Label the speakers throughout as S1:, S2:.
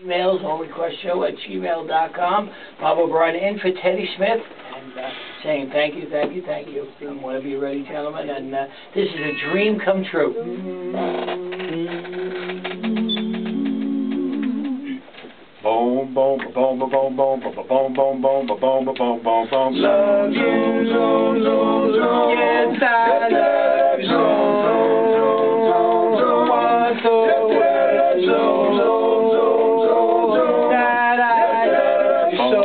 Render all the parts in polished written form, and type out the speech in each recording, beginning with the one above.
S1: Emails, allrequestshow@gmail.com. Bob O'Brien in for Teddy Smith, and saying thank you, thank you, thank you. And whenever you're ready, gentlemen, and this is a dream come true.
S2: Boom, boom, boom, boom, boom, boom, boom, boom, boom, boom, boom, boom, boom, boom. Love you, zoom, zoom, zoom. Yes, I love you, zoom, zoom, zoom, zoom. Want to, zoom, zoom, zoom, zoom. That I love you so.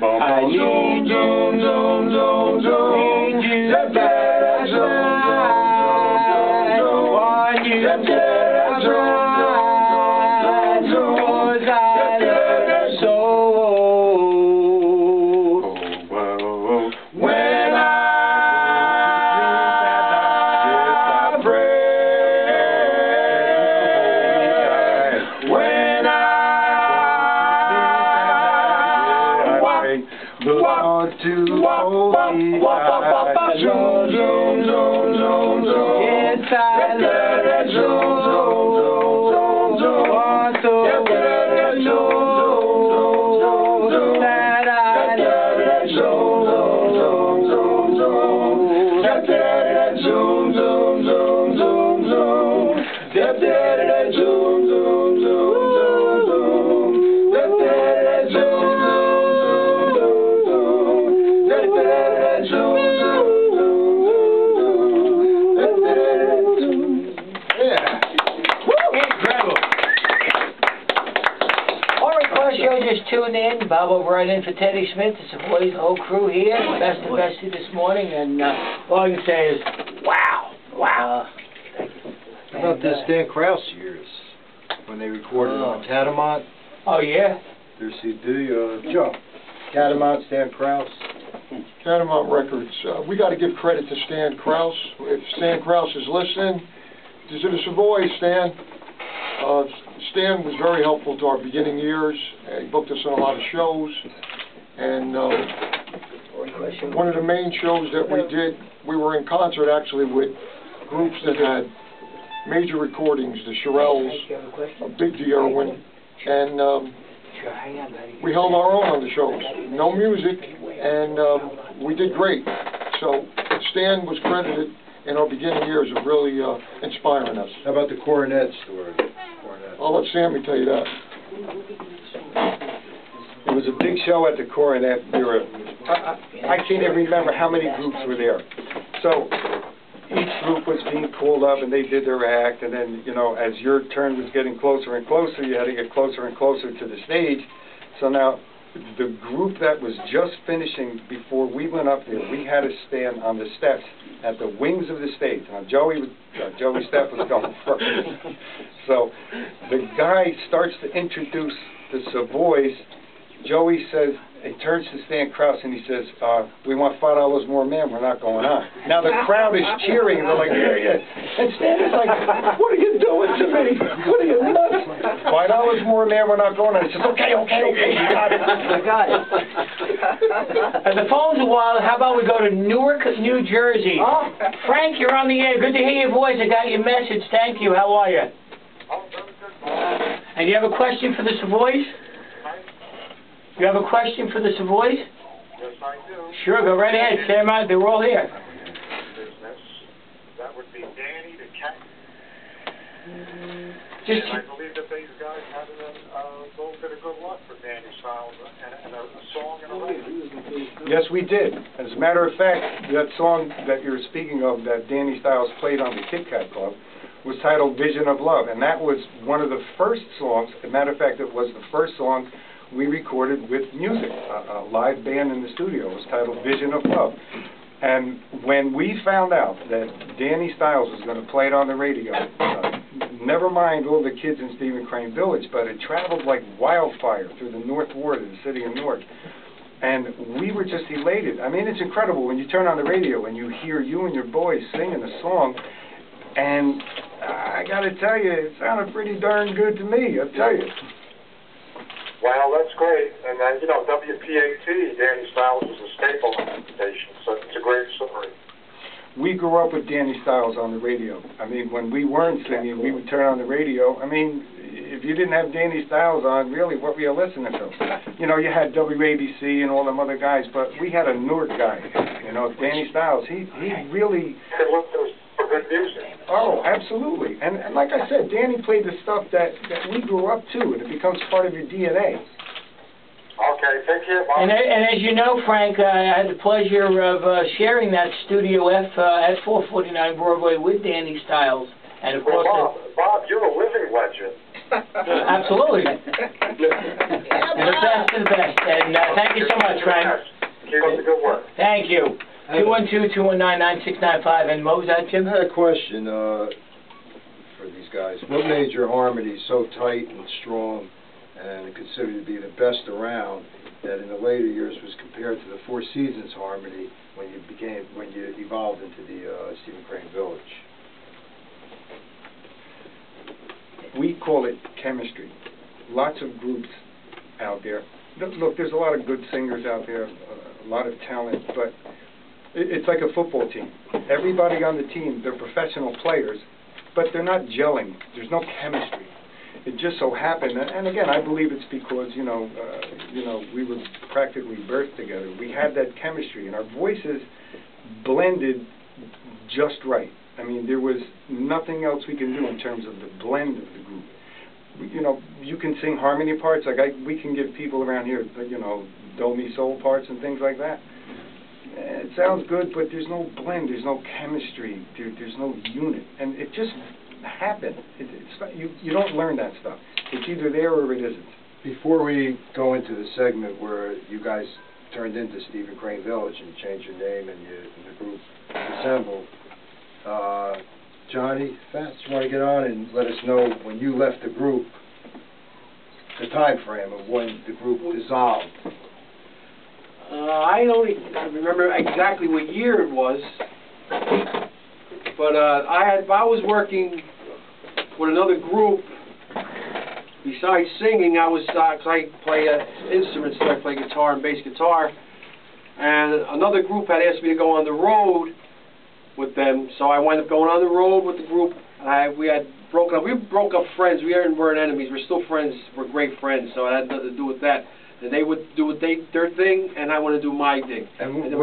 S2: I need you, zoom, zoom, zoom. Need you, zoom, zoom, zoom. Want you, zoom, zoom. Lord to hold me tight. Zoom, zoom, zoom, zoom, zoom. Yes, I love you. Zoom, zoom, zoom, zoom, zoom. Want to hold you. Zoom, zoom, zoom, zoom. That I love you. Zoom, zoom, zoom, zoom. Zoom, zoom, zoom, zoom, zoom. Zoom, zoom, zoom, zoom, zoom.
S1: Just tuned in. Bob O'Brien in for Teddy Smith. The Savoys, the whole crew here. Best of bestie this morning, and all I can say is, wow, wow. Thank you.
S3: How about the Stan Krause years when they recorded on Catamount?
S1: Oh yeah.
S3: Their CD, Joe. Catamount, Stan Krause.
S4: Catamount Records. We got to give credit to Stan Krause. If Stan Krause is listening, this is the Savoys, Stan. Stan was very helpful to our beginning years. He booked us on a lot of shows, and one of the main shows that we did, we were in concert actually with groups that had major recordings, the Shirelles, Big D. Irwin, and we held our own on the shows. No music, and we did great. So Stan was credited in our beginning years of really inspiring us.
S3: How about the Coronet story?
S4: I'll let Sammy tell you that.
S2: It was a big show at the Coronet. I can't even remember how many groups were there. So each group was being called up, and they did their act. And then, you know, as your turn was getting closer and closer, you had to get closer and closer to the stage. So now, the group that was just finishing before we went up there, we had to stand on the steps at the wings of the stage. Now, Joey Stepp was going first. So the guy starts to introduce the Savoys. Joey says, he turns to Stan Krause and he says, we want $5 more, man, we're not going on. Now the crowd is cheering, and they're like, yeah, yeah. And Stan is like, what are you doing to me? What are you nuts? $5 more, man, we're not going on. He says, okay, you got it.
S1: I got it. And the phone's a while. How about we go to Newark, New Jersey? Oh. Frank, you're on the air. Good to hear your voice. I got your message. Thank you. How are you?
S5: Oh, very good.
S1: And you have a question for the Savoys? You have a question for the Savoys?
S5: Yes, I do.
S1: Sure, go right ahead. Say them out. They're all here.
S5: Business. That would be Danny the Cat.
S1: Just.
S5: And I believe that these guys had a little bit of good luck for Danny Styles and a song and a record.
S2: Yes, we did. As a matter of fact, that song that you're speaking of that Danny Styles played on the Kit Kat Club was titled Vision of Love, and that was one of the first songs. As a matter of fact, it was the first song we recorded with music, a live band in the studio. It was titled Vision of Love. And when we found out that Danny Styles was going to play it on the radio, never mind all the kids in Stephen Crane Village, but it traveled like wildfire through the North Ward of the city of Newark. And we were just elated. I mean, it's incredible when you turn on the radio and you hear you and your boys singing a song, and I got to tell you, it sounded pretty darn good to me, I'll tell you.
S5: Well, that's great. And then, you know, WPAT, Danny Styles was a staple on the station, so it's a great story.
S2: we grew up with Danny Styles on the radio. I mean, when we weren't singing, we would turn on the radio. I mean, if you didn't have Danny Styles on, really, what were you listening to? You know, you had WABC and all them other guys, but we had a Newark guy, you know, Danny Styles. He really...
S5: Good music.
S2: Oh, absolutely. And like I said, Danny played the stuff that we grew up to, and it becomes part of your DNA.
S5: Okay, take care, Bob.
S1: And as you know, Frank, I had the pleasure of sharing that Studio F at 449 Broadway with Danny Styles. And of course...
S5: Bob, you're a living legend.
S1: Absolutely. The best of the best. And thank you so much, Frank.
S5: Keep up the good work.
S1: Thank you. 212-219-9695. And what was that, Jim?
S3: I had a question for these guys. What made your harmony so tight and strong and considered to be the best around that in the later years was compared to the Four Seasons harmony when you evolved into the Stephen Crane Village?
S2: We call it chemistry. Lots of groups out there. Look, there's a lot of good singers out there, a lot of talent, but it's like a football team. Everybody on the team, they're professional players, but they're not gelling. There's no chemistry. It just so happened, and again, I believe it's because, you know, we were practically birthed together. We had that chemistry, and our voices blended just right. I mean, there was nothing else we can do in terms of the blend of the group. You know, you can sing harmony parts, like we can give people around here, you know, do me soul parts and things like that. It sounds good, but there's no blend, there's no chemistry, there's no unit, and it just happened. You don't learn that stuff. It's either there or it isn't.
S3: Before we go into the segment where you guys turned into Stephen Crane Village and changed your name and the group assembled, Johnny Fats, you want to get on and let us know when you left the group, the time frame of when the group dissolved?
S6: I don't remember exactly what year it was, but I was working with another group. Besides singing, I play instruments, so I play guitar and bass guitar, and another group had asked me to go on the road with them, so I wound up going on the road with the group. We had broken up. We broke up friends. We weren't enemies. We're still friends. We're great friends, so it had nothing to do with that. And they would do their thing, and I want to do my thing.
S3: And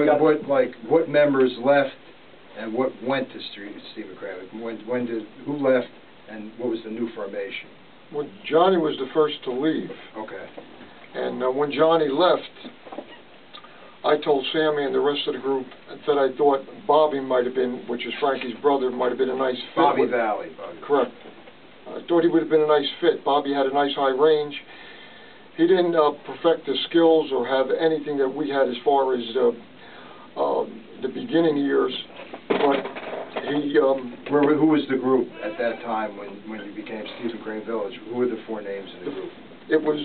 S3: what members left, and what went to Stephen Crane? Who left, and what was the new formation?
S4: Well, Johnny was the first to leave.
S3: Okay.
S4: And when Johnny left, I told Sammy and the rest of the group that I thought Bobby might have been, which is Frankie's brother, might have been a nice fit.
S3: Bobby Valley.
S4: Correct. I thought he would have been a nice fit. Bobby had a nice high range. He didn't perfect the skills or have anything that we had as far as the beginning years, but he...
S3: Who was the group at that time when you became Stephen Crane Village? Who were the four names in the group?
S4: It was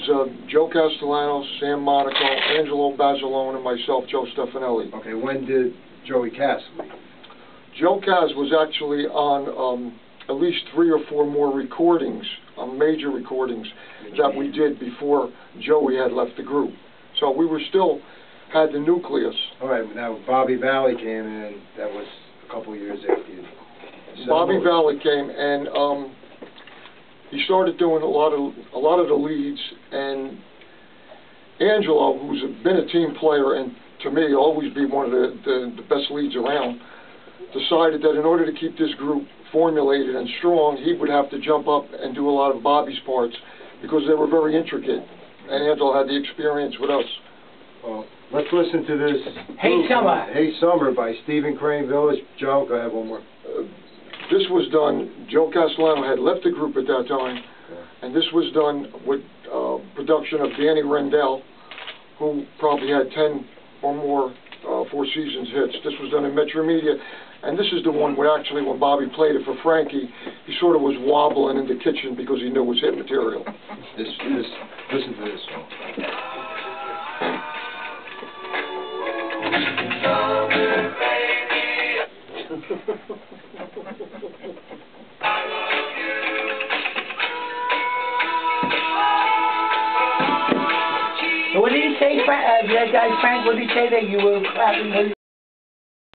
S4: Joe Castellano, Sam Monaco, Angelo Basilone, and myself, Joe Stefanelli.
S3: Okay, when did Joey Cass leave?
S4: Joe Cass was actually on at least 3 or 4 more recordings, major recordings, that we did before Joey had left the group. So we were still had the nucleus.
S3: All right, now Bobby Valley came in. That was a couple of years after you.
S4: Bobby Valley came, and he started doing a lot of the leads. And Angelo, who's been a team player and to me always be one of the best leads around, decided that in order to keep this group formulated and strong, he would have to jump up and do a lot of Bobby's parts because they were very intricate, and Angelo had the experience with us.
S3: Well, let's listen to this.
S1: Hey Summer.
S3: Hey Summer by Stephen Crane Village. Joe, go ahead, one more.
S4: This was done, Joe Castellano had left the group at that time, and this was done with production of Danny Rendell, who probably had 10 or more Four Seasons hits. This was done in Metro Media. And this is the one where actually when Bobby played it for Frankie, he sort of was wobbling in the kitchen because he knew it was hit material.
S3: Listen to this song.
S1: What did he say, Frank? Frank, what did he say that you were clapping?